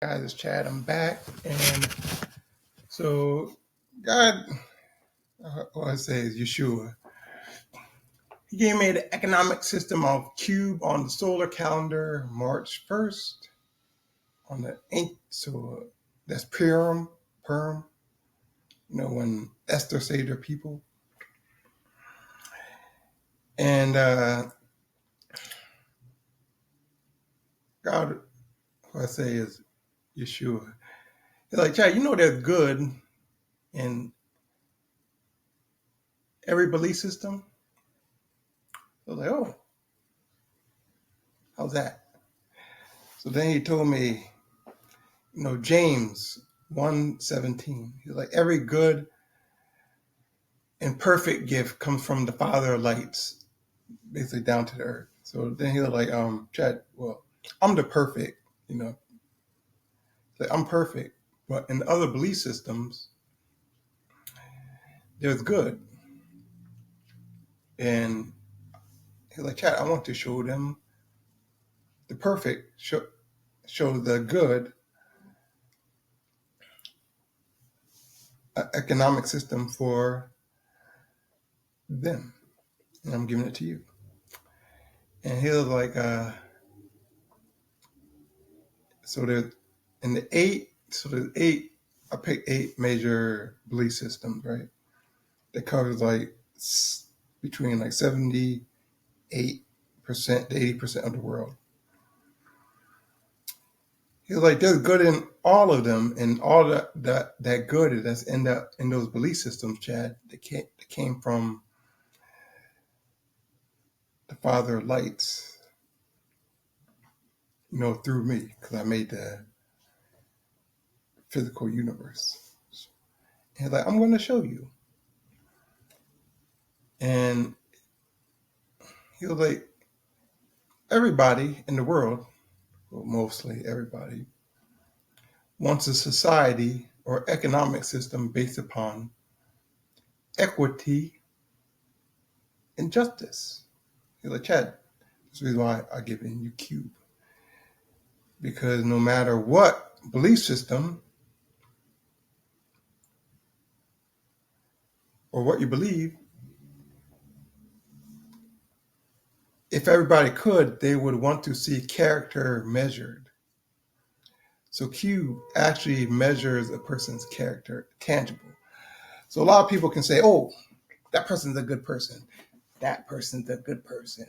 Guys, it's Chad. I'm back, and so God, what I say is Yeshua. He gave me the economic system of cube on the solar calendar, March 1st, on the ink. So that's Purim. When Esther saved her people, and God, what I say is Yeshua. He's like, Chad, there's good in every belief system. I was like, oh, how's that? So then he told me, James 1:17. He's like, every good and perfect gift comes from the Father of lights, basically down to the earth. So then he was like, Chad, well, I'm the perfect, like, I'm perfect. But in other belief systems, there's good. And he's like, Chad, I want to show them the perfect, show the good economic system for them. And I'm giving it to you. And he was like, so there's I picked 8 major belief systems, right? That covers like between like 78% to 80% of the world. He was like, there's good in all of them, and all that good that's in those belief systems, Chad, that came from the Father of lights, through me, because I made the physical universe. And he's like, I'm going to show you. And he was like, everybody in the world, well, mostly everybody, wants a society or economic system based upon equity and justice. He's like, Chad, this is why I give in you cube. Because no matter what belief system or what you believe, if everybody could, they would want to see character measured. So cube actually measures a person's character, tangible. So a lot of people can say, oh, that person's a good person. That person's a good person.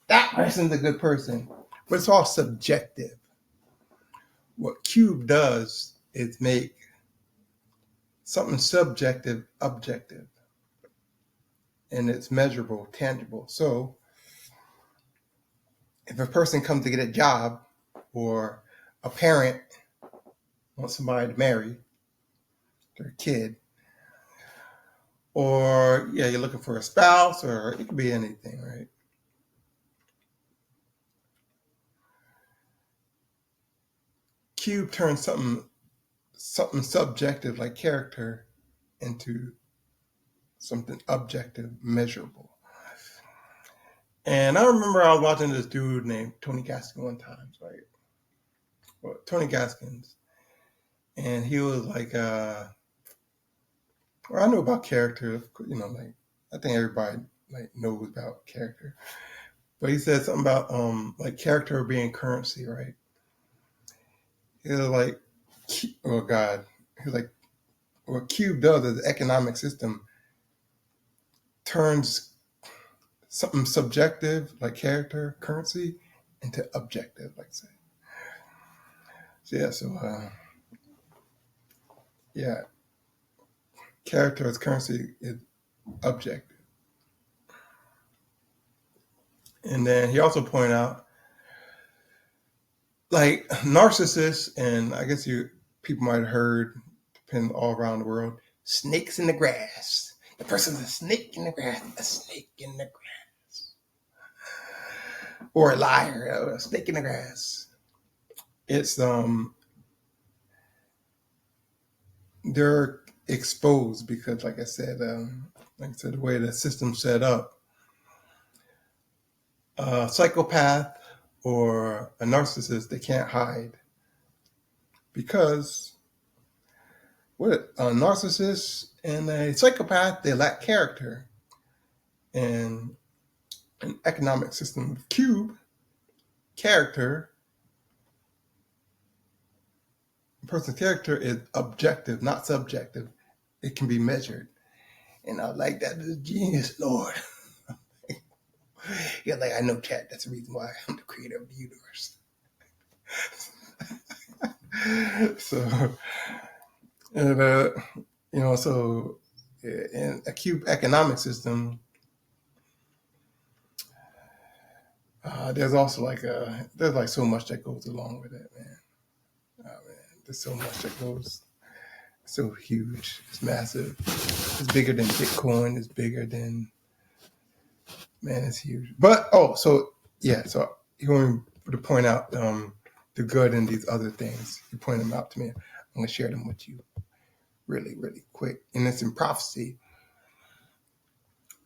That person's a good person. But it's all subjective. What cube does is make something subjective objective. And it's measurable, tangible. So if a person comes to get a job, or a parent wants somebody to marry their kid, or you're looking for a spouse, or it could be anything, right? Cube turns something subjective like character into something objective, measurable. And I remember I was watching this dude named Tony Gaskins one time, right? Well, Tony Gaskins. And he was like, well, I know about character, like, I think everybody like knows about character. But he said something about like character being currency, right? He was like, oh God, he was like, what Cube does is the economic system turns something subjective like character, currency, into objective, like say. Yeah, character as currency is objective. And then he also pointed out, like, narcissists, and I guess people might have heard, depending all around the world, snakes in the grass. The person's a snake in the grass, a snake in the grass. Or a liar, a snake in the grass. It's they're exposed because, like I said, the way the system's set up, a psychopath or a narcissist, they can't hide because what a narcissist and a psychopath, they lack character. And an economic system of cube, character, a person's character is objective, not subjective. It can be measured. And I like that as a genius, Lord. Yeah, like I know, Chad. That's the reason why I'm the creator of the universe. So, and so in a cube economic system, there's also there's like so much that goes along with it, man. Man, there's so much that goes. So huge. It's massive. It's bigger than Bitcoin. It's bigger than, man, it's huge. But so you want me to point out the good in these other things. You point them out to me. I'm going to share them with you really, really quick. And it's in prophecy.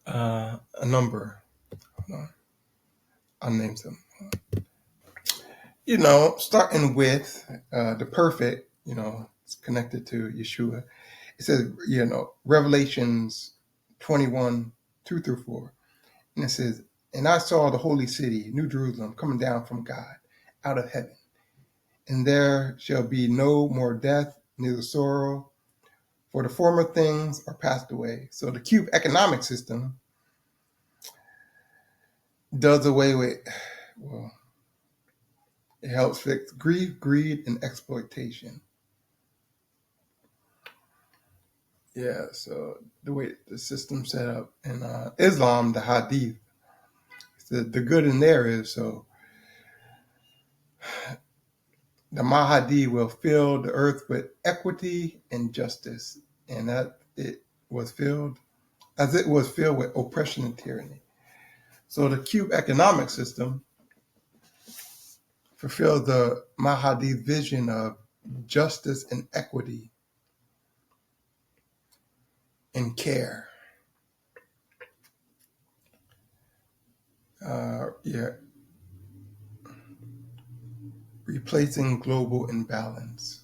A number. Hold on. I'll name some. Starting with the perfect, it's connected to Yeshua. It says, Revelations 21, 2 through 4. And it says, and I saw the holy city, New Jerusalem, coming down from God out of heaven. And there shall be no more death, neither sorrow, for the former things are passed away. So the cube economic system does away with, it helps fix grief, greed, and exploitation. Yeah, so the way the system's set up in Islam, the Hadith, the good in there is the Mahdi will fill the earth with equity and justice, and that it was filled with oppression and tyranny. So the cube economic system fulfills the Mahdi vision of justice and equity and care. Replacing global imbalance.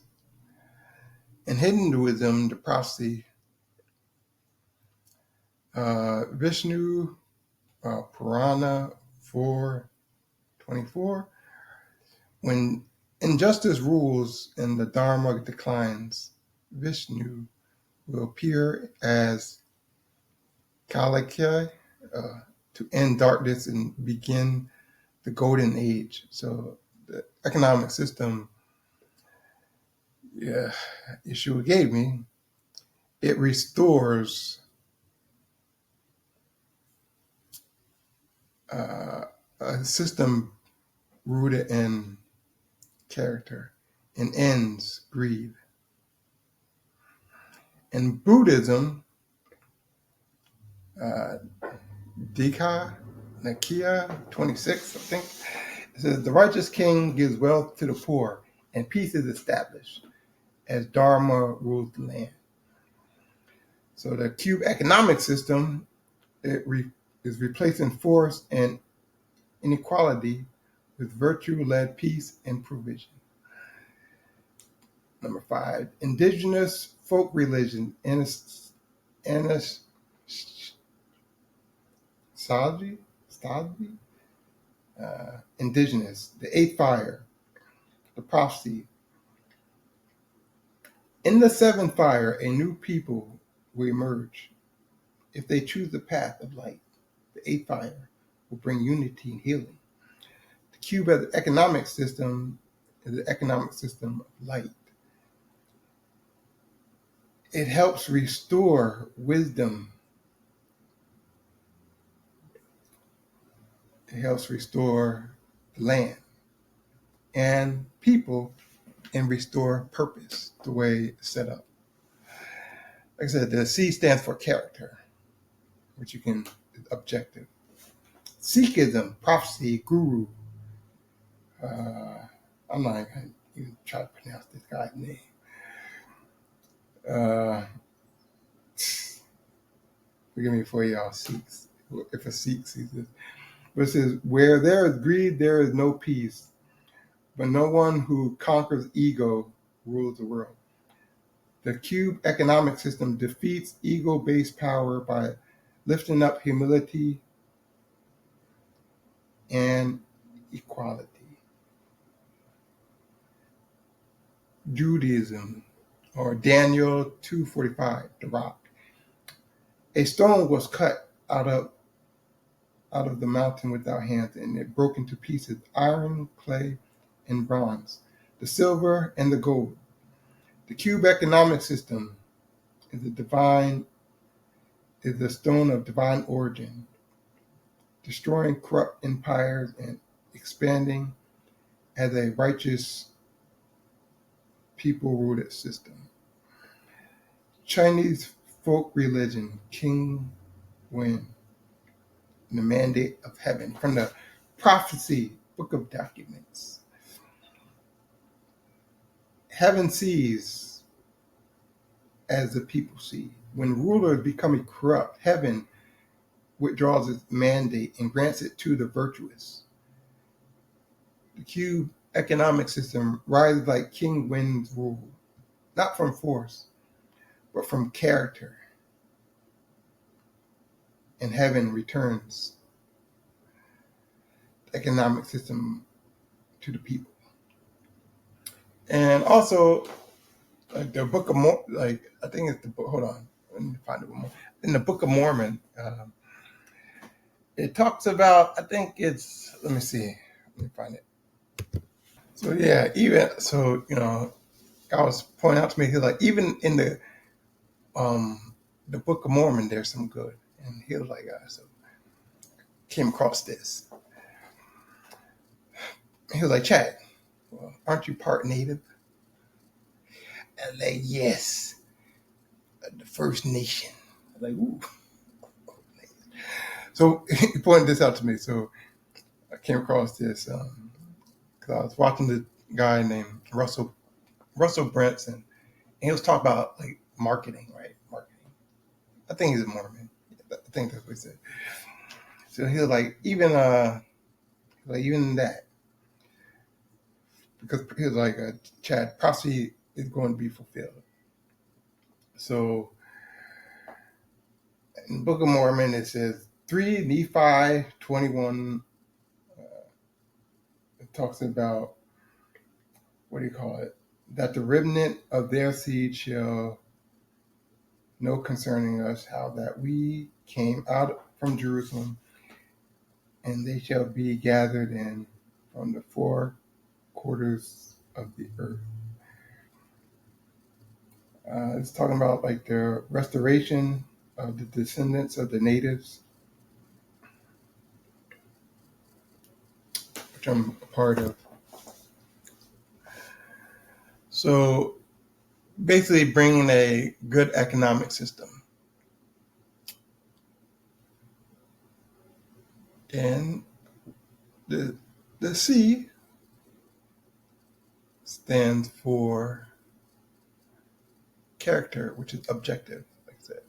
In Hinduism, the prophecy, Vishnu Purana 4:24, when injustice rules and the Dharma declines, Vishnu will appear as Kalaki to end darkness and begin the golden age. So the economic system, Yeshua gave me, it restores a system rooted in character and ends greed. In Buddhism, Nakia 26, I think, it says, the righteous king gives wealth to the poor and peace is established as Dharma rules the land. So the cube economic system, is replacing force and inequality with virtue-led peace and provision. Number 5, indigenous folk religion, Anasazi, indigenous, the eighth fire, the prophecy. In the seventh fire, a new people will emerge. If they choose the path of light, the eighth fire will bring unity and healing. The cube as an economic system is the economic system of light. It helps restore wisdom. It helps restore the land and people and restore purpose the way it's set up. Like I said, the C stands for character, which you can is objective. Sikhism, prophecy, guru. I'm not going to even try to pronounce this guy's name. Forgive me for y'all Sikhs. If a Sikh sees this. But it says, where there is greed, there is no peace. But no one who conquers ego rules the world. The cube economic system defeats ego-based power by lifting up humility and equality. Judaism, or Daniel 2:45, the rock. A stone was cut out of the mountain without hands, and it broke into pieces iron, clay, and bronze, the silver and the gold. The cube economic system is the stone of divine origin, destroying corrupt empires and expanding as a righteous people-rooted system. Chinese folk religion, King Wen, the mandate of heaven, from the prophecy book of documents. Heaven sees as the people see. When rulers become corrupt, heaven withdraws its mandate and grants it to the virtuous. The cube economic system rises like King Wen's rule, not from force, but from character. And heaven returns the economic system to the people. And also, like the Book of Mormon, I think it's the book. Hold on, let me find it one more. In the Book of Mormon, it talks about. I think it's. Let me see. Let me find it. So yeah, even so, God was pointing out to me. He's like, even in the Book of Mormon, there's some good. And he was like, so came across this. He was like, Chad, well, aren't you part native? I was like, yes, the First Nation. I was like, ooh. So he pointed this out to me. So I came across this because I was watching the guy named Russell Brunson, and he was talking about like marketing, right? Marketing. I think he's a Mormon. I think that's what he said. So he was like, even that, because he was like, Chad, prophecy is going to be fulfilled. So in the Book of Mormon, it says 3 Nephi 21. It talks about, what do you call it? That the remnant of their seed shall know concerning us how that we came out from Jerusalem, and they shall be gathered in from the four quarters of the earth. It's talking about like the restoration of the descendants of the natives, which I'm a part of. So basically bringing a good economic system. And the C stands for character, which is objective, like I said.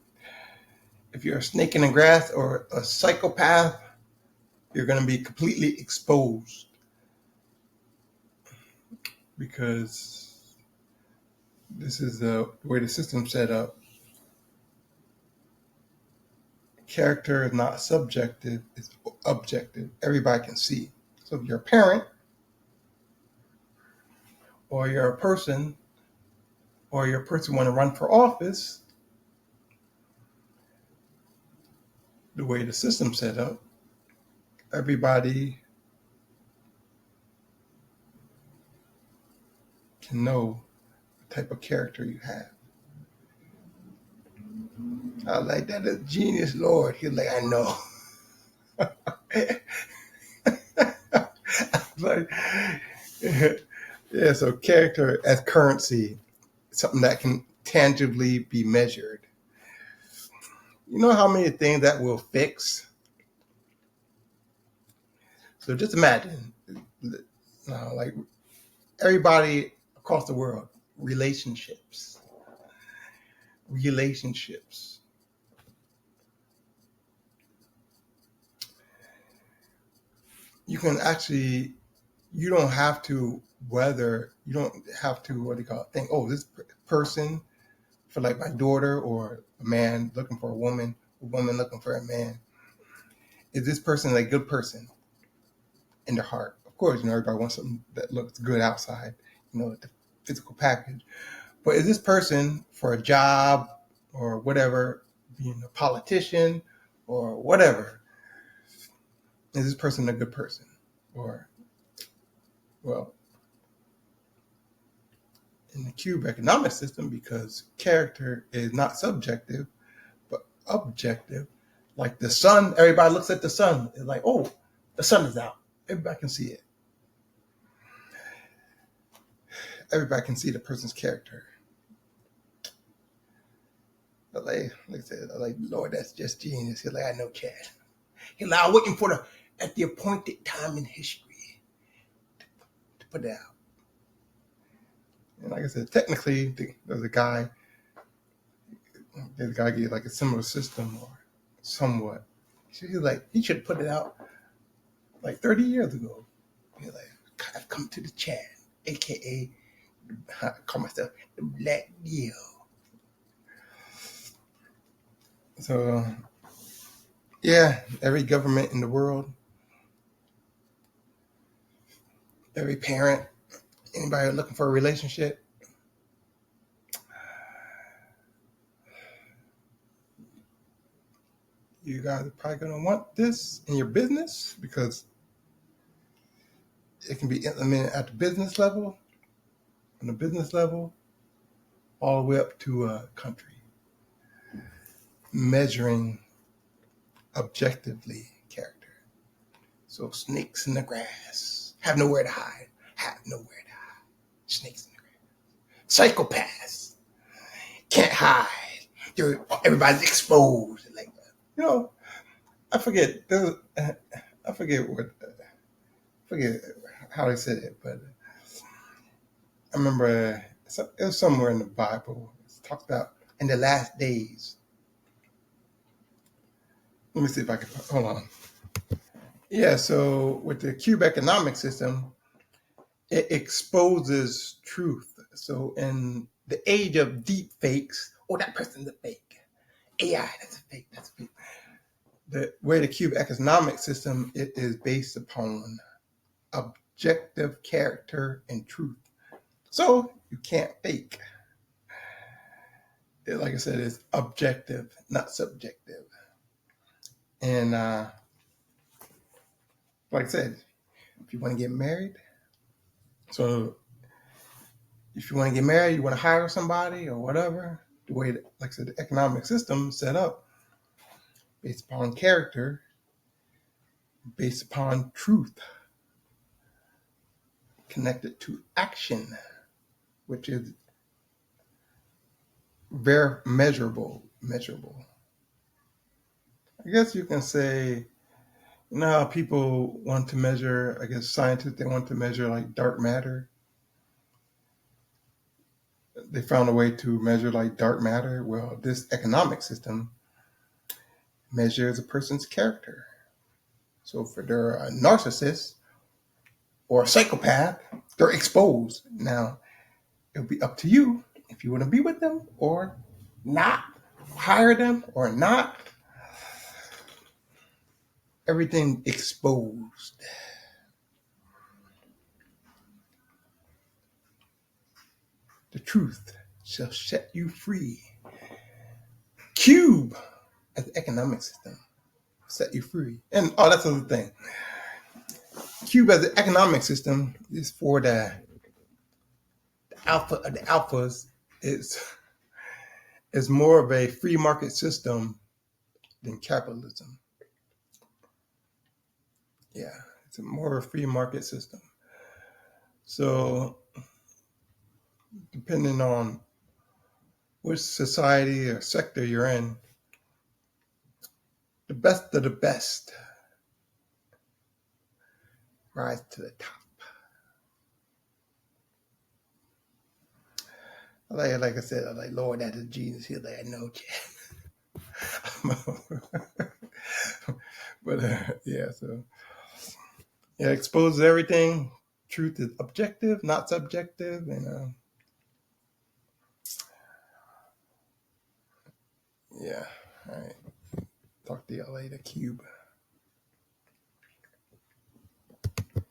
If you're a snake in the grass or a psychopath, you're going to be completely exposed, because this is the way the system's set up. Character is not subjective, it's objective. Everybody can see. So if you're a parent, or you're a person, or you're a person who want to run for office, the way the system's set up, everybody can know the type of character you have. I was like, that is genius, Lord. He was like, I know. Like, yeah, so character as currency, something that can tangibly be measured. You know how many things that will fix? So just imagine, like everybody across the world, relationships. You can actually, you don't have to whether you don't have to, what do you call it, think, oh, this person, for like my daughter or a man looking for a woman looking for a man, is this person a good person in their heart? Of course, everybody wants something that looks good outside, the physical package. But is this person for a job or whatever, being a politician or whatever, is this person a good person? Or, well, in the cube economic system, because character is not subjective, but objective, like the sun, everybody looks at the sun. It's like, oh, the sun is out. Everybody can see it. Everybody can see the person's character. But like I said, like, Lord, that's just genius. He's like, I know, Chad. He's like, I'm waiting for at the appointed time in history to put it out. And like I said, technically, there's a guy gave like a similar system or somewhat. He's like, he should put it out like 30 years ago. He's like, I've come to the Chad, aka I call myself the Black Deal. So yeah, every government in the world, every parent, anybody looking for a relationship, you guys are probably going to want this in your business because it can be implemented at the business level, on the business level, all the way up to a country, measuring objectively character. So snakes in the grass have nowhere to hide. Snakes in the grass. Psychopaths can't hide. Everybody's exposed. Like, I forget. I forget how they said it, but I remember it was somewhere in the Bible. It talks about in the last days. Let me see if I can. Hold on. Yeah, so with the cube economic system, it exposes truth. So in the age of deep fakes, oh, that person's a fake. AI, that's a fake. The way the cube economic system, it is based upon objective character and truth. So you can't fake. Like I said, it's objective, not subjective. And like I said, if you want to get married, so if you want to get married, you want to hire somebody or whatever, the way that, like I said, the economic system set up based upon character, based upon truth, connected to action, which is very measurable. I guess you can say, how people want to measure, I guess scientists, they want to measure like dark matter. They found a way to measure like dark matter. Well, this economic system measures a person's character. So if they're a narcissist or a psychopath, they're exposed. Now, it'll be up to you if you want to be with them or not, hire them or not. Everything exposed. The truth shall set you free. Cube as the economic system set you free. And that's another thing. Cube as the economic system is for the alphas is more of a free market system than capitalism. Yeah, it's a more of a free market system. So depending on which society or sector you're in, the best of the best rise to the top. Like I said, I'm like, Lord, that is Jesus. He's like, I know, Chad. But yeah, so yeah, exposes everything. truth is objective, not subjective, and yeah. All right. Talk to y'all later, Cube.